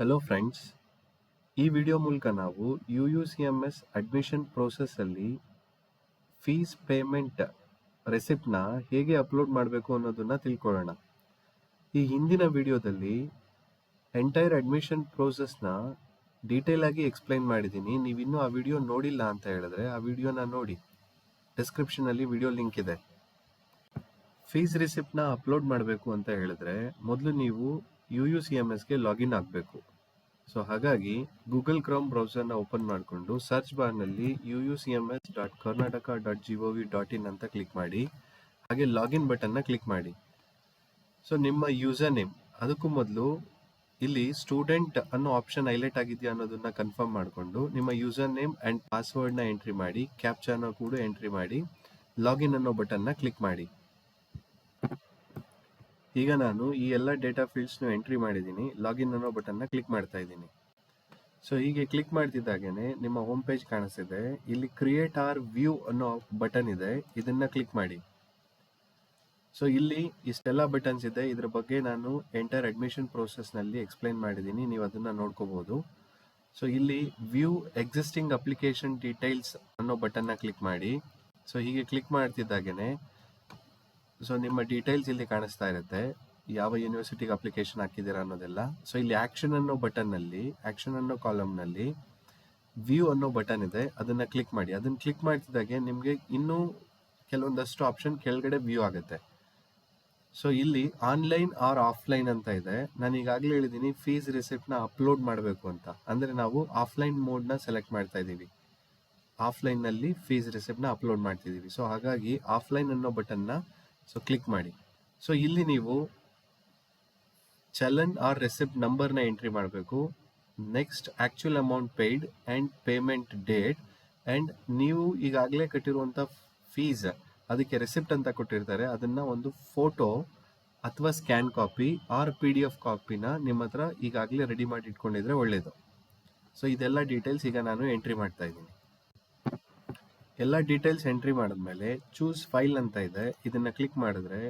Hello friends, ಈ video ಮೂಲಕ ನಾವು UUCMS ಅಡ್ಮಿಷನ್ ಪ್ರೋಸೆಸ್ಸಲ್ಲಿ ಫೀಸ್ ಪೇಮೆಂಟ್ ರೆಸಿಪ್ಟ್ನ ಹೇಗೆ ಅಪ್ಲೋಡ್ ಮಾಡಬೇಕು ಅನ್ನೋದನ್ನ ತಿಳ್ಕೊಳ್ಳೋಣ. ಈ ಹಿಂದಿನ ವಿಡಿಯೋದಲ್ಲಿ ಎಂಟೈರ್ ಅಡ್ಮಿಷನ್ ಪ್ರೋಸೆಸ್ನ ಡೀಟೇಲ್ ಆಗಿ ಎಕ್ಸ್ಪ್ಲೈನ್ ಮಾಡಿದ್ದೀನಿ. ನೀವಿನ್ನೂ ಆ ವಿಡಿಯೋ ನೋಡಿಲ್ಲ ಅಂತ ಹೇಳಿದ್ರೆ ಆ ವಿಡಿಯೋನ ನೋಡಿ, ಡಿಸ್ಕ್ರಿಪ್ಷನಲ್ಲಿ ವಿಡಿಯೋ ಲಿಂಕ್ ಇದೆ. ಫೀಸ್ ರಿಸಿಪ್ಟ್ನ ಅಪ್ಲೋಡ್ ಮಾಡಬೇಕು ಅಂತ ಹೇಳಿದ್ರೆ ಮೊದಲು ನೀವು UUCMSಗೆ ಲಾಗಿನ್ ಆಗಬೇಕು. ಸೊ ಹಾಗಾಗಿ ಗೂಗಲ್ ಕ್ರೋಮ್ ಬ್ರೌಸರ್ನ ಓಪನ್ ಮಾಡಿಕೊಂಡು ಸರ್ಚ್ ಬಾರ್ನಲ್ಲಿ uucms.karnataka.gov.in ಅಂತ ಕ್ಲಿಕ್ ಮಾಡಿ, ಹಾಗೆ ಲಾಗಿನ್ ಬಟನ್ನ ಕ್ಲಿಕ್ ಮಾಡಿ. ಸೊ ನಿಮ್ಮ ಯೂಸರ್ ನೇಮ್, ಅದಕ್ಕೂ ಮೊದಲು ಇಲ್ಲಿ ಸ್ಟೂಡೆಂಟ್ ಅನ್ನೋ ಆಪ್ಷನ್ ಹೈಲೈಟ್ ಆಗಿದೆಯಾ ಅನ್ನೋದನ್ನ ಕನ್ಫರ್ಮ್ ಮಾಡಿಕೊಂಡು ನಿಮ್ಮ ಯೂಸರ್ ನೇಮ್ ಆ್ಯಂಡ್ ಪಾಸ್ವರ್ಡ್ನ ಎಂಟ್ರಿ ಮಾಡಿ, ಕ್ಯಾಪ್ಚಾನ ಕೂಡ ಎಂಟ್ರಿ ಮಾಡಿ, ಲಾಗಿನ್ ಅನ್ನೋ ಬಟನ್ನ ಕ್ಲಿಕ್ ಮಾಡಿ. ಈಗ ನಾನು ಈ ಎಲ್ಲ ಡೇಟಾ ಫೀಲ್ಡ್ಸ್ನು ಎಂಟ್ರಿ ಮಾಡಿದ್ದೀನಿ. ಲಾಗಿನ್ ಅನ್ನೋ ಬಟನ್ನ ಕ್ಲಿಕ್ ಮಾಡ್ತಾ ಇದ್ದೀನಿ. ಸೊ ಹೀಗೆ ಕ್ಲಿಕ್ ಮಾಡ್ತಿದ್ದಾಗೇನೆ ನಿಮ್ಮ ಹೋಮ್ ಪೇಜ್ ಕಾಣಿಸ್ತಿದೆ. ಇಲ್ಲಿ ಕ್ರಿಯೇಟ್ ಆರ್ ವ್ಯೂ ಅನ್ನೋ ಬಟನ್ ಇದೆ, ಇದನ್ನ ಕ್ಲಿಕ್ ಮಾಡಿ. ಸೊ ಇಲ್ಲಿ ಇಷ್ಟೆಲ್ಲ ಬಟನ್ಸ್ ಇದೆ. ಇದ್ರ ಬಗ್ಗೆ ನಾನು ಎಂಟರ್ ಅಡ್ಮಿಷನ್ ಪ್ರೋಸೆಸ್ನಲ್ಲಿ ಎಕ್ಸ್ಪ್ಲೈನ್ ಮಾಡಿದ್ದೀನಿ, ನೀವು ಅದನ್ನ ನೋಡ್ಕೋಬಹುದು. ಸೊ ಇಲ್ಲಿ ವ್ಯೂ ಎಕ್ಸಿಸ್ಟಿಂಗ್ ಅಪ್ಲಿಕೇಶನ್ ಡೀಟೇಲ್ಸ್ ಅನ್ನೋ ಬಟನ್ನ ಕ್ಲಿಕ್ ಮಾಡಿ. ಸೊ ಹೀಗೆ ಕ್ಲಿಕ್ ಮಾಡ್ತಿದ್ದಾಗೇನೆ ಸೊ ನಿಮ್ಮ ಡೀಟೇಲ್ಸ್ ಇಲ್ಲಿ ಕಾಣಿಸ್ತಾ ಇರುತ್ತೆ, ಯಾವ ಯೂನಿವರ್ಸಿಟಿಗೆ ಅಪ್ಲಿಕೇಶನ್ ಹಾಕಿದ್ದೀರಾ ಅನ್ನೋದೆಲ್ಲ. ಸೊ ಇಲ್ಲಿ ಆಕ್ಷನ್ ಅನ್ನೋ ಬಟನ್ನಲ್ಲಿ, ಆಕ್ಷನ್ ಅನ್ನೋ ಕಾಲಮ್ನಲ್ಲಿ ವ್ಯೂ ಅನ್ನೋ ಬಟನ್ ಇದೆ, ಅದನ್ನ ಕ್ಲಿಕ್ ಮಾಡಿ. ಅದನ್ನ ಕ್ಲಿಕ್ ಮಾಡ್ತಿದ್ದಾಗೆ ನಿಮಗೆ ಇನ್ನೂ ಕೆಲವೊಂದಷ್ಟು ಆಪ್ಷನ್ ಕೆಳಗಡೆ ವ್ಯೂ ಆಗುತ್ತೆ. ಸೊ ಇಲ್ಲಿ ಆನ್ಲೈನ್ ಆರ್ ಆಫ್ಲೈನ್ ಅಂತ ಇದೆ. ನಾನು ಈಗಾಗಲೇ ಹೇಳಿದ್ದೀನಿ ಫೀಸ್ ರಿಸಿಪ್ಟ್ನ ಅಪ್ಲೋಡ್ ಮಾಡಬೇಕು ಅಂತ, ಅಂದರೆ ನಾವು ಆಫ್ಲೈನ್ ಮೋಡ್ನ ಸೆಲೆಕ್ಟ್ ಮಾಡ್ತಾ ಇದ್ದೀವಿ. ಆಫ್ಲೈನ್ನಲ್ಲಿ ಫೀಸ್ ರಿಸಿಪ್ಟ್ನ ಅಪ್ಲೋಡ್ ಮಾಡ್ತಿದ್ದೀವಿ. ಸೊ ಹಾಗಾಗಿ ಆಫ್ಲೈನ್ ಅನ್ನೋ ಬಟನ್ನ ಸೊ ಕ್ಲಿಕ್ ಮಾಡಿ. ಸೊ ಇಲ್ಲಿ ನೀವು ಚಲನ್ ಆರ್ ರೆಸಿಪ್ಟ್ ನಂಬರ್ನ ಎಂಟ್ರಿ ಮಾಡಬೇಕು. Next actual amount paid and payment date, and ನೀವು ಈಗಾಗಲೇ ಕಟ್ಟಿರುವಂಥ ಫೀಸ್ ಅದಕ್ಕೆ ರೆಸಿಪ್ಟ್ ಅಂತ ಕೊಟ್ಟಿರ್ತಾರೆ, ಅದನ್ನು ಒಂದು ಫೋಟೋ ಅಥವಾ ಸ್ಕ್ಯಾನ್ ಕಾಪಿ ಆರ್ PDF ಕಾಪಿನ ನಿಮ್ಮ ಹತ್ರ ಈಗಾಗಲೇ ರೆಡಿ ಮಾಡಿ ಇಟ್ಕೊಂಡಿದ್ರೆ ಒಳ್ಳೆಯದು. ಸೊ ಇದೆಲ್ಲ ಡೀಟೇಲ್ಸ್ ಈಗ ನಾನು ಎಂಟ್ರಿ ಮಾಡ್ತಾ ಇದ್ದೀನಿ. ಎಲ್ಲ ಡೀಟೇಲ್ಸ್ ಎಂಟ್ರಿ ಮಾಡಿದ್ಮೇಲೆ ಚೂಸ್ ಫೈಲ್ ಅಂತ ಇದೆ, ಇದನ್ನ ಕ್ಲಿಕ್ ಮಾಡಿದ್ರೆ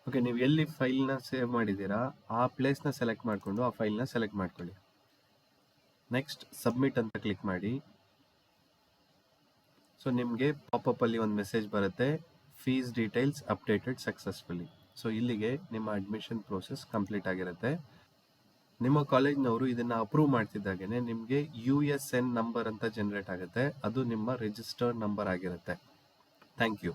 ಓಕೆ, ನೀವು ಎಲ್ಲಿ ಫೈಲ್ನ ಸೇವ್ ಮಾಡಿದ್ದೀರಾ ಆ ಪ್ಲೇಸ್ನ ಸೆಲೆಕ್ಟ್ ಮಾಡಿಕೊಂಡು ಆ ಫೈಲ್ನ ಸೆಲೆಕ್ಟ್ ಮಾಡ್ಕೊಳ್ಳಿ. ನೆಕ್ಸ್ಟ್ ಸಬ್ಮಿಟ್ ಅಂತ ಕ್ಲಿಕ್ ಮಾಡಿ. ಸೊ ನಿಮಗೆ ಪಾಪಪ್ ಅಲ್ಲಿ ಒಂದು ಮೆಸೇಜ್ ಬರುತ್ತೆ, fees details updated successfully. So ಇಲ್ಲಿಗೆ ನಿಮ್ಮ ಅಡ್ಮಿಷನ್ ಪ್ರೋಸೆಸ್ ಕಂಪ್ಲೀಟ್ ಆಗಿರುತ್ತೆ. ನಿಮ್ಮ ಕಾಲೇಜ್ನವರು ಇದನ್ನ ಅಪ್ರೂವ್ ಮಾಡ್ತಿದ್ದಾಗೇನೆ ನಿಮಗೆ USN ನಂಬರ್ ಅಂತ ಜನರೇಟ್ ಆಗುತ್ತೆ, ಅದು ನಿಮ್ಮ ರಿಜಿಸ್ಟರ್ಡ್ ನಂಬರ್ ಆಗಿರುತ್ತೆ. Thank you.